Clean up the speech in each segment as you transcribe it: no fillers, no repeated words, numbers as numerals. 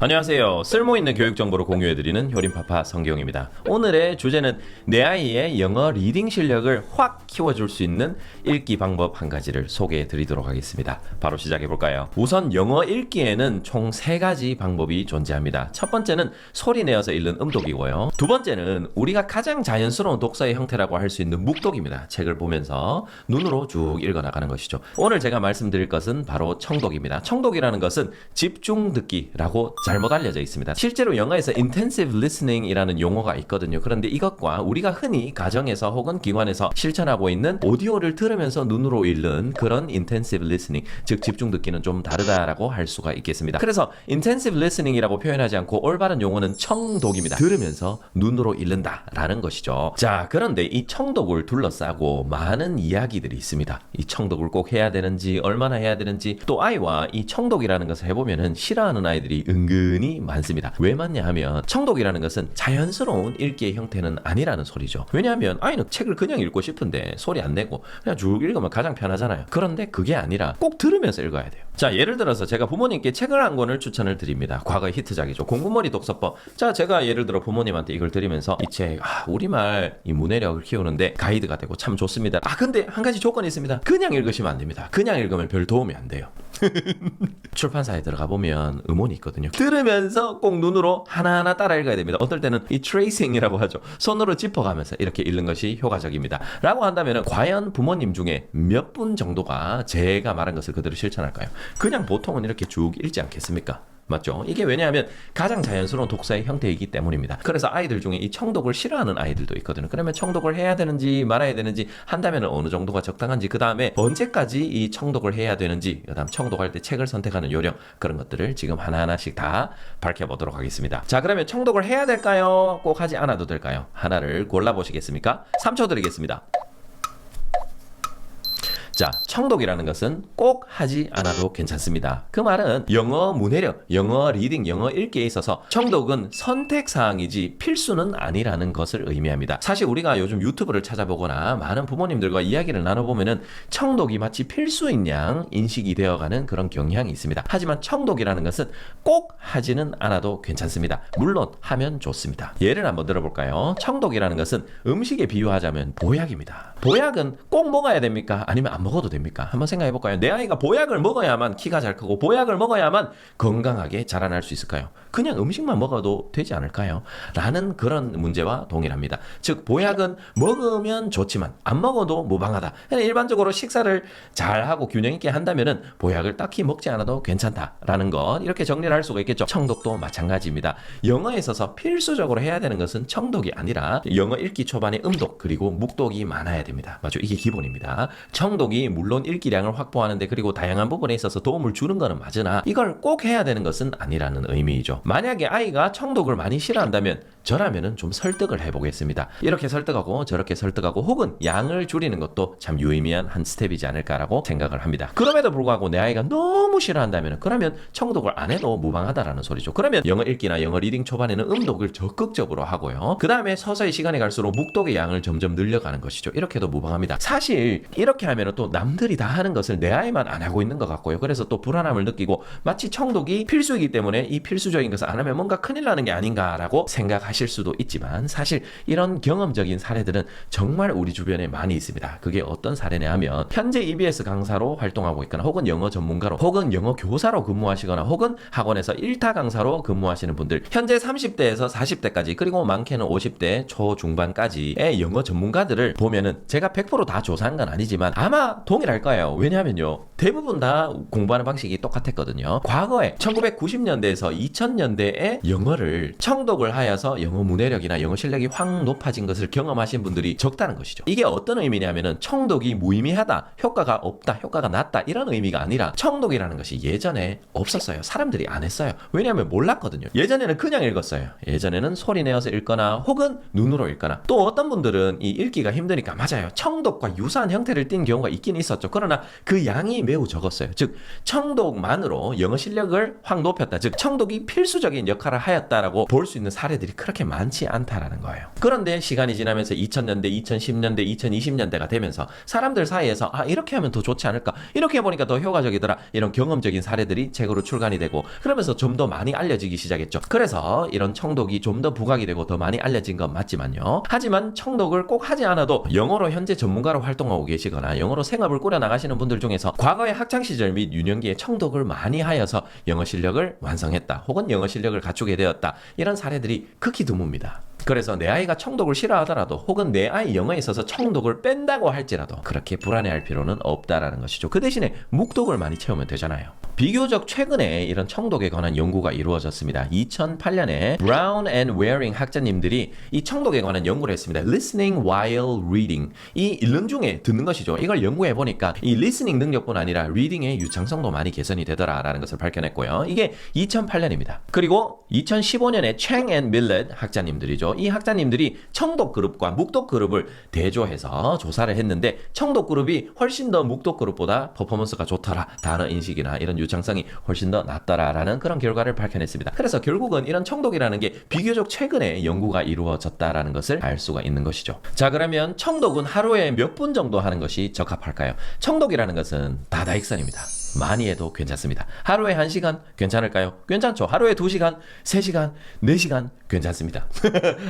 안녕하세요. 쓸모있는 교육 정보를 공유해드리는 효림파파 성경입니다. 오늘의 주제는 내 아이의 영어 리딩 실력을 확 키워줄 수 있는 읽기 방법 한 가지를 소개해드리도록 하겠습니다. 바로 시작해볼까요? 우선 영어 읽기에는 총 3가지 방법이 존재합니다. 첫 번째는 소리 내어서 읽는 음독이고요. 두 번째는 우리가 가장 자연스러운 독서의 형태라고 할 수 있는 묵독입니다. 책을 보면서 눈으로 쭉 읽어나가는 것이죠. 오늘 제가 말씀드릴 것은 바로 청독입니다. 청독이라는 것은 집중 듣기라고 잘못 알려져 있습니다. 실제로 영어에서 intensive listening이라는 용어가 있거든요. 그런데 이것과 우리가 흔히 가정에서 혹은 기관에서 실천하고 있는 오디오를 들으면서 눈으로 읽는 그런 intensive listening, 즉 집중 듣기는 좀 다르다라고 할 수가 있겠습니다. 그래서 intensive listening이라고 표현하지 않고 올바른 용어는 청독입니다. 들으면서 눈으로 읽는다라는 것이죠. 자, 그런데 이 청독을 둘러싸고 많은 이야기들이 있습니다. 이 청독을 꼭 해야 되는지, 얼마나 해야 되는지, 또 아이와 이 청독이라는 것을 해보면은 싫어하는 아이들이 은근히 많습니다. 왜 많냐 하면 청독이라는 것은 자연스러운 읽기의 형태는 아니라는 소리죠. 왜냐하면 아이는 책을 그냥 읽고 싶은데 소리 안 내고 그냥 쭉 읽으면 가장 편하잖아요. 그런데 그게 아니라 꼭 들으면서 읽어야 돼요. 자, 예를 들어서 제가 부모님께 책을 한 권을 추천을 드립니다. 과거의 히트작이죠. 공부머리 독서법. 자, 제가 예를 들어 부모님한테 이걸 드리면서 이 책, 우리말 이 문해력을 키우는데 가이드가 되고 참 좋습니다. 근데 한 가지 조건이 있습니다. 그냥 읽으시면 안 됩니다. 그냥 읽으면 별 도움이 안 돼요. 출판사에 들어가 보면 음원이 있거든요. 들으면서 꼭 눈으로 하나하나 따라 읽어야 됩니다. 어떨 때는 이 트레이싱이라고 하죠. 손으로 짚어가면서 이렇게 읽는 것이 효과적입니다. 라고 한다면 과연 부모님 중에 몇 분 정도가 제가 말한 것을 그대로 실천할까요? 그냥 보통은 이렇게 쭉 읽지 않겠습니까? 맞죠? 이게 왜냐하면 가장 자연스러운 독서의 형태이기 때문입니다. 그래서 아이들 중에 이 청독을 싫어하는 아이들도 있거든요. 그러면 청독을 해야 되는지 말아야 되는지 한다면 어느 정도가 적당한지, 그 다음에 언제까지 이 청독을 해야 되는지, 그 다음 청독할 때 책을 선택하는 요령, 그런 것들을 지금 하나하나씩 다 밝혀보도록 하겠습니다. 자, 그러면 청독을 해야 될까요? 꼭 하지 않아도 될까요? 하나를 골라보시겠습니까? 3초 드리겠습니다. 자, 청독이라는 것은 꼭 하지 않아도 괜찮습니다. 그 말은 영어 문해력, 영어 리딩, 영어 읽기에 있어서 청독은 선택사항이지 필수는 아니라는 것을 의미합니다. 사실 우리가 요즘 유튜브를 찾아보거나 많은 부모님들과 이야기를 나눠보면은 청독이 마치 필수인 양 인식이 되어가는 그런 경향이 있습니다. 하지만 청독이라는 것은 꼭 하지는 않아도 괜찮습니다. 물론 하면 좋습니다. 예를 한번 들어볼까요? 청독이라는 것은 음식에 비유하자면 보약입니다. 보약은 꼭 먹어야 됩니까? 아니면 안 먹어도 됩니까? 한번 생각해 볼까요? 내 아이가 보약을 먹어야만 키가 잘 크고 보약을 먹어야만 건강하게 자라날 수 있을까요? 그냥 음식만 먹어도 되지 않을까요? 라는 그런 문제와 동일합니다. 즉, 보약은 먹으면 좋지만 안 먹어도 무방하다. 일반적으로 식사를 잘하고 균형 있게 한다면은 보약을 딱히 먹지 않아도 괜찮다라는 것, 이렇게 정리를 할 수가 있겠죠. 청독도 마찬가지입니다. 영어에 있어서 필수적으로 해야 되는 것은 청독이 아니라 영어 읽기 초반에 음독 그리고 묵독이 많아야 됩니다. 맞죠? 이게 기본입니다. 청독이 물론 읽기량을 확보하는데 그리고 다양한 부분에 있어서 도움을 주는 것은 맞으나 이걸 꼭 해야 되는 것은 아니라는 의미이죠. 만약에 아이가 청독을 많이 싫어한다면 저라면은 좀 설득을 해보겠습니다. 이렇게 설득하고 저렇게 설득하고 혹은 양을 줄이는 것도 참 유의미한 한 스텝이지 않을까라고 생각을 합니다. 그럼에도 불구하고 내 아이가 너무 싫어한다면 그러면 청독을 안 해도 무방하다라는 소리죠. 그러면 영어 읽기나 영어 리딩 초반에는 음독을 적극적으로 하고요. 그 다음에 서서히 시간이 갈수록 묵독의 양을 점점 늘려가는 것이죠. 이렇게도 무방합니다. 사실 이렇게 하면 또 남들이 다 하는 것을 내 아이만 안 하고 있는 것 같고요. 그래서 또 불안함을 느끼고 마치 청독이 필수이기 때문에 이 필수적인 것을 안 하면 뭔가 큰일 나는 게 아닌가라고 생각하실 수도 있지만 사실 이런 경험적인 사례들은 정말 우리 주변에 많이 있습니다. 그게 어떤 사례냐 하면 현재 EBS 강사로 활동하고 있거나 혹은 영어 전문가로 혹은 영어 교사로 근무하시거나 혹은 학원에서 1타 강사로 근무하시는 분들, 현재 30대에서 40대까지 그리고 많게는 50대 초중반까지의 영어 전문가들을 보면은 제가 100%다 조사한 건 아니지만 아마 동일할 거예요. 왜냐하면요, 대부분 다 공부하는 방식이 똑같았거든요. 과거에 1990년대에서 2000년대에 영어를 청독을 하여서 영어 문해력이나 영어 실력이 확 높아진 것을 경험하신 분들이 적다는 것이죠. 이게 어떤 의미냐면은 청독이 무의미하다, 효과가 없다, 효과가 낮다, 이런 의미가 아니라 청독이라는 것이 예전에 없었어요. 사람들이 안 했어요. 왜냐하면 몰랐거든요. 예전에는 그냥 읽었어요. 예전에는 소리 내어서 읽거나 혹은 눈으로 읽거나, 또 어떤 분들은 이 읽기가 힘드니까, 맞아요, 청독과 유사한 형태를 띈 경우가 있긴 있었죠. 그러나 그 양이 매우 적었어요. 즉 청독만으로 영어 실력을 확 높였다. 즉 청독이 필수적인 역할을 하였다라고 볼 수 있는 사례들이 그렇게 많지 않다라는 거예요. 그런데 시간이 지나면서 2000년대, 2010년대, 2020년대가 되면서 사람들 사이에서 이렇게 하면 더 좋지 않을까? 이렇게 해보니까 더 효과적이더라. 이런 경험적인 사례들이 책으로 출간이 되고 그러면서 좀 더 많이 알려지기 시작했죠. 그래서 이런 청독이 좀 더 부각이 되고 더 많이 알려진 건 맞지만요. 하지만 청독을 꼭 하지 않아도 영어로 현재 전문가로 활동하고 계시거나 영어로 생업을 꾸려나가시는 분들 중에서 과거의 학창시절 및 유년기에 청독을 많이 하여서 영어 실력을 완성했다. 혹은 영어 실력을 갖추게 되었다. 이런 사례들이 극히 드뭅니다. 그래서 내 아이가 청독을 싫어하더라도 혹은 내 아이 영어에 있어서 청독을 뺀다고 할지라도 그렇게 불안해할 필요는 없다라는 것이죠. 그 대신에 묵독을 많이 채우면 되잖아요. 비교적 최근에 이런 청독에 관한 연구가 이루어졌습니다. 2008년에 브라운 앤 웨어링 학자님들이 이 청독에 관한 연구를 했습니다. Listening while reading. 이 읽는 중에 듣는 것이죠. 이걸 연구해 보니까 이 listening 능력뿐 아니라 reading의 유창성도 많이 개선이 되더라라는 것을 밝혀냈고요. 이게 2008년입니다. 그리고 2015년에 챙 앤 밀렛 학자님들이죠. 이 학자님들이 청독 그룹과 묵독 그룹을 대조해서 조사를 했는데 청독 그룹이 훨씬 더 묵독 그룹보다 퍼포먼스가 좋더라. 단어 인식이나 이런 유창성이 훨씬 더 낫더라라는 그런 결과를 밝혀냈습니다. 그래서 결국은 이런 청독이라는 게 비교적 최근에 연구가 이루어졌다라는 것을 알 수가 있는 것이죠. 자, 그러면 청독은 하루에 몇 분 정도 하는 것이 적합할까요? 청독이라는 것은 다다익선입니다. 많이 해도 괜찮습니다. 하루에 1시간 괜찮을까요? 괜찮죠. 하루에 2시간, 3시간, 4시간 괜찮습니다.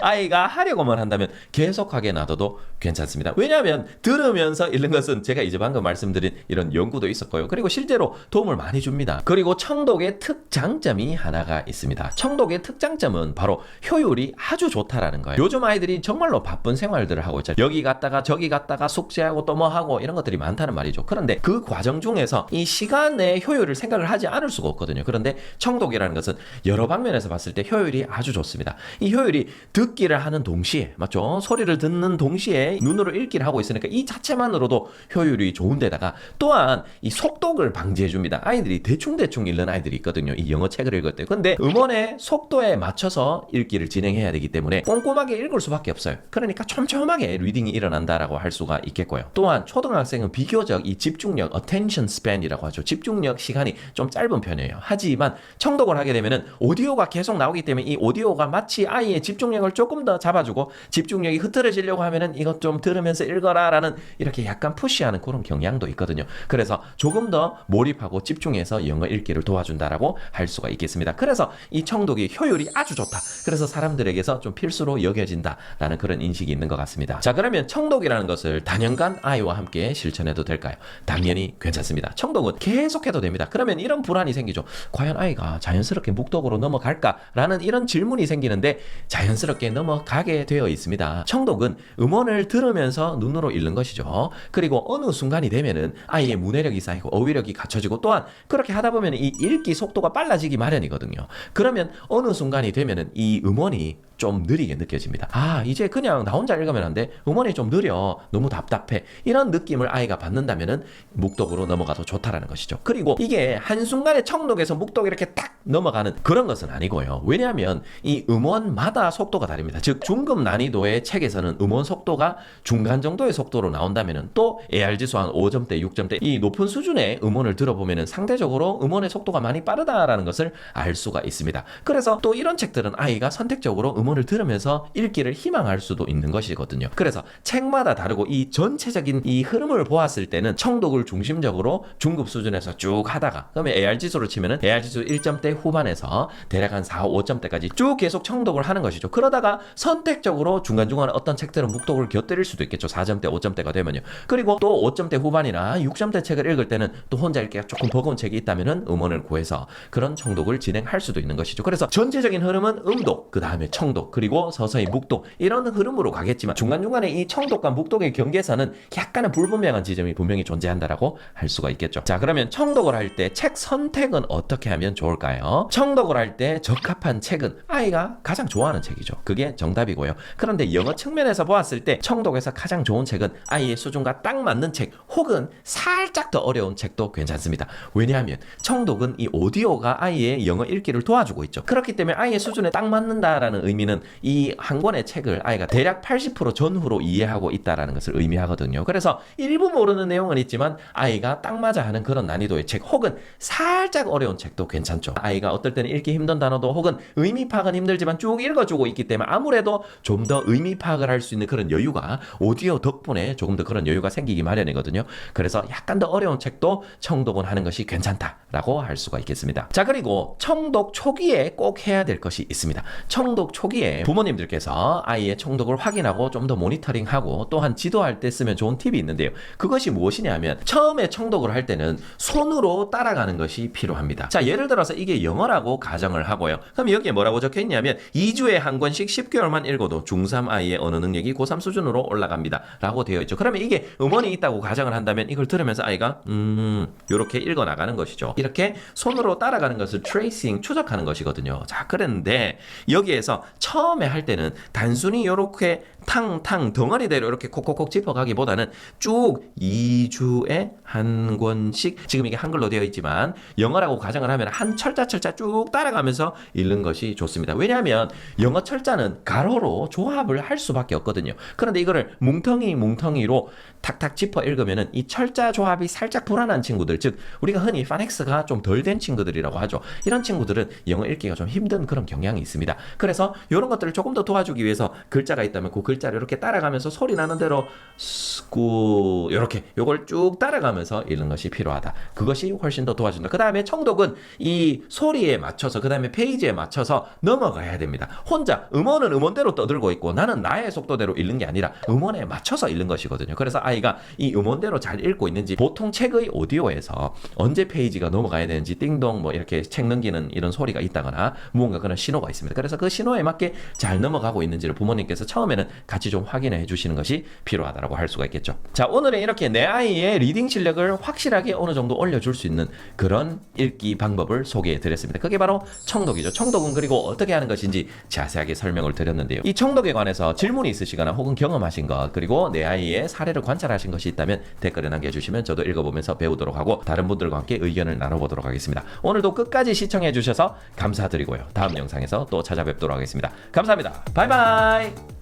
아이가 하려고만 한다면 계속하게 놔둬도 괜찮습니다. 왜냐하면 들으면서 읽는 것은 제가 이제 방금 말씀드린 이런 연구도 있었고요. 그리고 실제로 도움을 많이 줍니다. 그리고 청독의 특장점이 하나가 있습니다. 청독의 특장점은 바로 효율이 아주 좋다라는 거예요. 요즘 아이들이 정말로 바쁜 생활들을 하고 있잖아요. 여기 갔다가 저기 갔다가 숙제하고 또 뭐 하고 이런 것들이 많다는 말이죠. 그런데 그 과정 중에서 이 시간의 효율을 생각을 하지 않을 수가 없거든요. 그런데 청독이라는 것은 여러 방면에서 봤을 때 효율이 아주 좋습니다. 이 효율이 듣기를 하는 동시에, 맞죠? 소리를 듣는 동시에 눈으로 읽기를 하고 있으니까 이 자체만으로도 효율이 좋은데다가 또한 이 속독을 방지해 줍니다. 아이들이 대충대충 읽는 아이들이 있거든요. 이 영어 책을 읽을 때. 근데 음원의 속도에 맞춰서 읽기를 진행해야 되기 때문에 꼼꼼하게 읽을 수밖에 없어요. 그러니까 촘촘하게 리딩이 일어난다라고 할 수가 있겠고요. 또한 초등학생은 비교적 이 집중력, attention span이라고 하죠. 집중력 시간이 좀 짧은 편이에요. 하지만 청독을 하게 되면은 오디오가 계속 나오기 때문에 이 오디오가 마치 아이의 집중력을 조금 더 잡아주고 집중력이 흐트러지려고 하면은 이것 좀 들으면서 읽어라라는 이렇게 약간 푸시하는 그런 경향도 있거든요. 그래서 조금 더 몰입하고 집중해서 영어 읽기를 도와준다라고 할 수가 있겠습니다. 그래서 이 청독이 효율이 아주 좋다. 그래서 사람들에게서 좀 필수로 여겨진다라는 그런 인식이 있는 것 같습니다. 자, 그러면 청독이라는 것을 단연간 아이와 함께 실천해도 될까요? 당연히 괜찮습니다. 청독은 계속해도 됩니다. 그러면 이런 불안이 생기죠. 과연 아이가 자연스럽게 묵독으로 넘어갈까라는 이런 질문이 생기는데 자연스럽게 넘어가게 되어 있습니다. 청독은 음원을 들으면서 눈으로 읽는 것이죠. 그리고 어느 순간이 되면은 아이의 문해력이 쌓이고 어휘력이 갖춰지고 또한 그렇게 하다 보면 이 읽기 속도가 빨라지기 마련이거든요. 그러면 어느 순간이 되면은 이 음원이 좀 느리게 느껴집니다. 이제 그냥 나 혼자 읽으면 안 돼. 음원이 좀 느려. 너무 답답해. 이런 느낌을 아이가 받는다면은 묵독으로 넘어가도 좋다라는 것이죠. 그리고 이게 한순간에 청독에서 묵독 이렇게 딱 넘어가는 그런 것은 아니고요. 왜냐하면 이 음원마다 속도가 다릅니다. 즉 중급 난이도의 책에서는 음원 속도가 중간 정도의 속도로 나온다면은 또 AR 지수 한 5점대, 6점대 이 높은 수준의 음원을 들어보면은 상대적으로 음원의 속도가 많이 빠르다라는 것을 알 수가 있습니다. 그래서 또 이런 책들은 아이가 선택적으로 음원을 들으면서 읽기를 희망할 수도 있는 것이거든요. 그래서 책마다 다르고 이 전체적인 이 흐름을 보았을 때는 청독을 중심적으로 중급 수준에서 쭉 하다가 그러면 AR 지수로 치면은 AR 지수 1점대 후반에서 대략 한 4, 5점대까지 쭉 계속 청독을 하는 것이죠. 그러다가 선택적으로 중간중간에 어떤 책들은 묵독을 곁들일 수도 있겠죠. 4점대, 5점대가 되면요. 그리고 또 5점대 후반이나 6점대 책을 읽을 때는 또 혼자 읽기가 조금 버거운 책이 있다면은 음원을 구해서 그런 청독을 진행할 수도 있는 것이죠. 그래서 전체적인 흐름은 음독, 그 다음에 청독, 그리고 서서히 묵독 이런 흐름으로 가겠지만 중간중간에 이 청독과 묵독의 경계선은 약간은 불분명한 지점이 분명히 존재한다라고 할 수가 있겠죠. 자, 그러면 청독을 할 때 책 선택은 어떻게 하면 좋을까요? 있잖아요. 청독을 할 때 적합한 책은 아이가 가장 좋아하는 책이죠. 그게 정답이고요. 그런데 영어 측면에서 보았을 때 청독에서 가장 좋은 책은 아이의 수준과 딱 맞는 책 혹은 살짝 더 어려운 책도 괜찮습니다. 왜냐하면 청독은 이 오디오가 아이의 영어 읽기를 도와주고 있죠. 그렇기 때문에 아이의 수준에 딱 맞는다라는 의미는 이 한 권의 책을 아이가 대략 80% 전후로 이해하고 있다라는 것을 의미하거든요. 그래서 일부 모르는 내용은 있지만 아이가 딱 맞아 하는 그런 난이도의 책 혹은 살짝 어려운 책도 괜찮죠. 아이가 어떨 때는 읽기 힘든 단어도 혹은 의미 파악은 힘들지만 쭉 읽어주고 있기 때문에 아무래도 좀 더 의미 파악을 할 수 있는 그런 여유가 오디오 덕분에 조금 더 그런 여유가 생기기 마련이거든요. 그래서 약간 더 어려운 책도 청독은 하는 것이 괜찮다라고 할 수가 있겠습니다. 자, 그리고 청독 초기에 꼭 해야 될 것이 있습니다. 청독 초기에 부모님들께서 아이의 청독을 확인하고 좀 더 모니터링하고 또한 지도할 때 쓰면 좋은 팁이 있는데요. 그것이 무엇이냐 하면 처음에 청독을 할 때는 손으로 따라가는 것이 필요합니다. 자, 예를 들어서 이게 영어라고 가정을 하고요. 그럼 여기에 뭐라고 적혀 있냐면 2주에 한 권씩 10개월만 읽어도 중3 아이의 언어 능력이 고3 수준으로 올라갑니다 라고 되어 있죠. 그러면 이게 음원이 있다고 가정을 한다면 이걸 들으면서 아이가 이렇게 읽어 나가는 것이죠. 이렇게 손으로 따라가는 것을 트레이싱, 추적하는 것이거든요. 자, 그런데 여기에서 처음에 할 때는 단순히 이렇게 탕탕 덩어리대로 이렇게 콕콕콕 짚어가기보다는 쭉 2주에 한 권씩, 지금 이게 한글로 되어 있지만 영어라고 가정을 하면 한 철자 쭉 따라가면서 읽는 것이 좋습니다. 왜냐하면 영어 철자는 가로로 조합을 할 수밖에 없거든요. 그런데 이거를 뭉텅이로 탁탁 짚어 읽으면은 이 철자 조합이 살짝 불안한 친구들, 즉 우리가 흔히 파넥스가 좀 덜 된 친구들이라고 하죠. 이런 친구들은 영어 읽기가 좀 힘든 그런 경향이 있습니다. 그래서 이런 것들을 조금 더 도와주기 위해서 글자가 있다면 그 글자를 이렇게 따라가면서 소리 나는 대로 스쿠 이렇게 요걸 쭉 따라가면서 읽는 것이 필요하다. 그것이 훨씬 더 도와준다. 그 다음에 청독은 이 소리에 맞춰서 그 다음에 페이지에 맞춰서 넘어가야 됩니다. 혼자 음원은 음원대로 떠들고 있고 나는 나의 속도대로 읽는 게 아니라 음원에 맞춰서 읽는 것이거든요. 그래서 아이가 이 음원대로 잘 읽고 있는지, 보통 책의 오디오에서 언제 페이지가 넘어가야 되는지 띵동 뭐 이렇게 책 넘기는 이런 소리가 있다거나 무언가 그런 신호가 있습니다. 그래서 그 신호에 맞게 잘 넘어가고 있는지를 부모님께서 처음에는 같이 좀 확인해 주시는 것이 필요하다고 할 수가 있겠죠. 자, 오늘은 이렇게 내 아이의 리딩 실력을 확실하게 어느 정도 올려줄 수 있는 그런 읽기 방법을 소개해 드렸습니다. 그게 바로 청독이죠. 청독은 그리고 어떻게 하는 것인지 자세하게 설명을 드렸는데요. 이 청독에 관해서 질문이 있으시거나 혹은 경험하신 것, 그리고 내 아이의 사례를 관찰하신 것이 있다면 댓글에 남겨주시면 저도 읽어보면서 배우도록 하고 다른 분들과 함께 의견을 나눠보도록 하겠습니다. 오늘도 끝까지 시청해 주셔서 감사드리고요. 다음 영상에서 또 찾아뵙도록 하겠습니다. 감사합니다. 바이바이.